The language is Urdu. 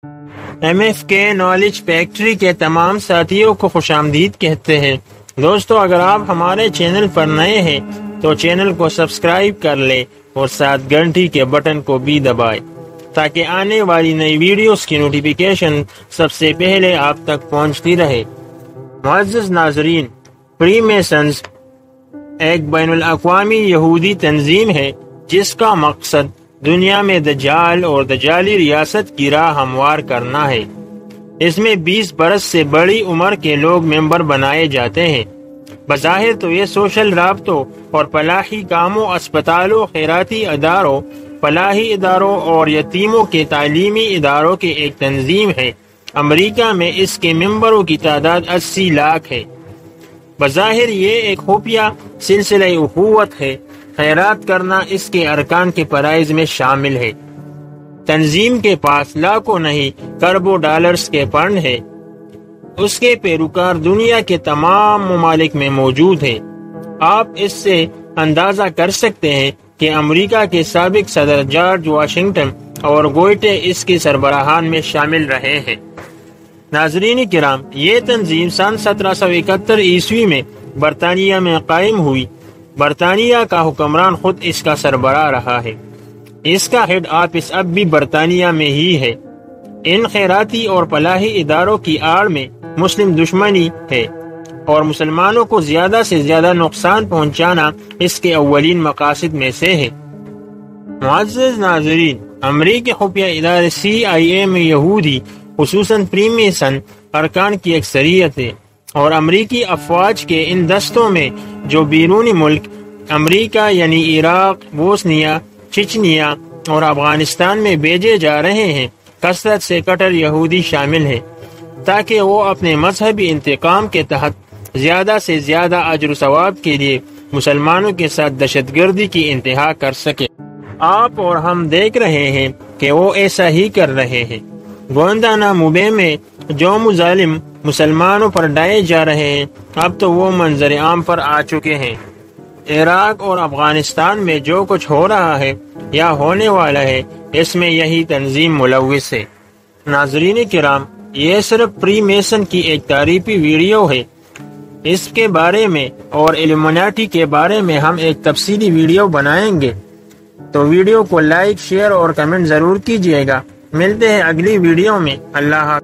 MFK نالج فیکٹری کے تمام ساتھیوں کو خوش آمدید کہتے ہیں۔ دوستو، اگر آپ ہمارے چینل پر نئے ہیں تو چینل کو سبسکرائب کر لیں اور ساتھ گھنٹی کے بٹن کو بھی دبائیں تاکہ آنے والی نئی ویڈیوز کی نوٹیفیکیشن سب سے پہلے آپ تک پہنچتی رہے۔ معزز ناظرین، فری میسنز ایک بین الاقوامی یہودی تنظیم ہے جس کا مقصد دنیا میں دجال اور دجالی ریاست کی راہ ہموار کرنا ہے۔ اس میں 20 برس سے بڑی عمر کے لوگ ممبر بنائے جاتے ہیں۔ بظاہر تو یہ سوشل رابطوں اور فلاحی کاموں، اسپتالوں، خیراتی اداروں، فلاحی اداروں اور یتیموں کے تعلیمی اداروں کی ایک تنظیم ہے۔ امریکہ میں اس کے ممبروں کی تعداد 80 لاکھ ہے۔ بظاہر یہ ایک خفیہ سلسلہ اخوت ہے۔ خیرات کرنا اس کے ارکان کے فرائض میں شامل ہے۔ تنظیم کے پاس لاکھوں نہیں کروڑوں ڈالرز کے فنڈ ہے۔ اس کے پیروکار دنیا کے تمام ممالک میں موجود ہیں۔ آپ اس سے اندازہ کر سکتے ہیں کہ امریکہ کے سابق صدر جارج واشنگٹن اور گوئٹے اس کے سربراہان میں شامل رہے ہیں۔ ناظرین کرام، یہ تنظیم سن 1771 عیسوی میں برطانیہ میں قائم ہوئی۔ برطانیہ کا حکمران خود اس کا سربراہ رہا ہے۔ اس کا ہیڈ آفس اب بھی برطانیہ میں ہی ہے۔ ان خیراتی اور فلاحی اداروں کی آڑ میں مسلم دشمنی ہے اور مسلمانوں کو زیادہ سے زیادہ نقصان پہنچانا اس کے اولین مقاصد میں سے ہے۔ معزز ناظرین، امریکی خفیہ ادارے CIA میں یہودی خصوصاً فری میسن ارکان کی اکثریت ہے، اور امریکی افواج کے ان دستوں میں جو بیرونی ملک امریکہ یعنی عراق، بوسنیا، چچنیا اور افغانستان میں بھیجے جا رہے ہیں، کثرت سے کٹر یہودی شامل ہیں تاکہ وہ اپنے مذہبی انتقام کے تحت زیادہ سے زیادہ اجر و ثواب کے لیے مسلمانوں کے ساتھ دہشت گردی کی انتہا کر سکے۔ آپ اور ہم دیکھ رہے ہیں کہ وہ ایسا ہی کر رہے ہیں۔ گوانتانامو بے میں جو مظالم مسلمانوں پر ڈھائے جا رہے ہیں، اب تو وہ منظر عام پر آ چکے ہیں۔ عراق اور افغانستان میں جو کچھ ہو رہا ہے یا ہونے والا ہے، اس میں یہی تنظیم ملوث ہے۔ ناظرین کرام، یہ صرف فری میسن کی ایک تعریفی ویڈیو ہے۔ اس کے بارے میں اور ایلومیناٹی کے بارے میں ہم ایک تفصیلی ویڈیو بنائیں گے، تو ویڈیو کو لائک، شیئر اور کمنٹ ضرور کیجیے گا۔ ملتے ہیں اگلی ویڈیو میں۔ اللہ حافظ۔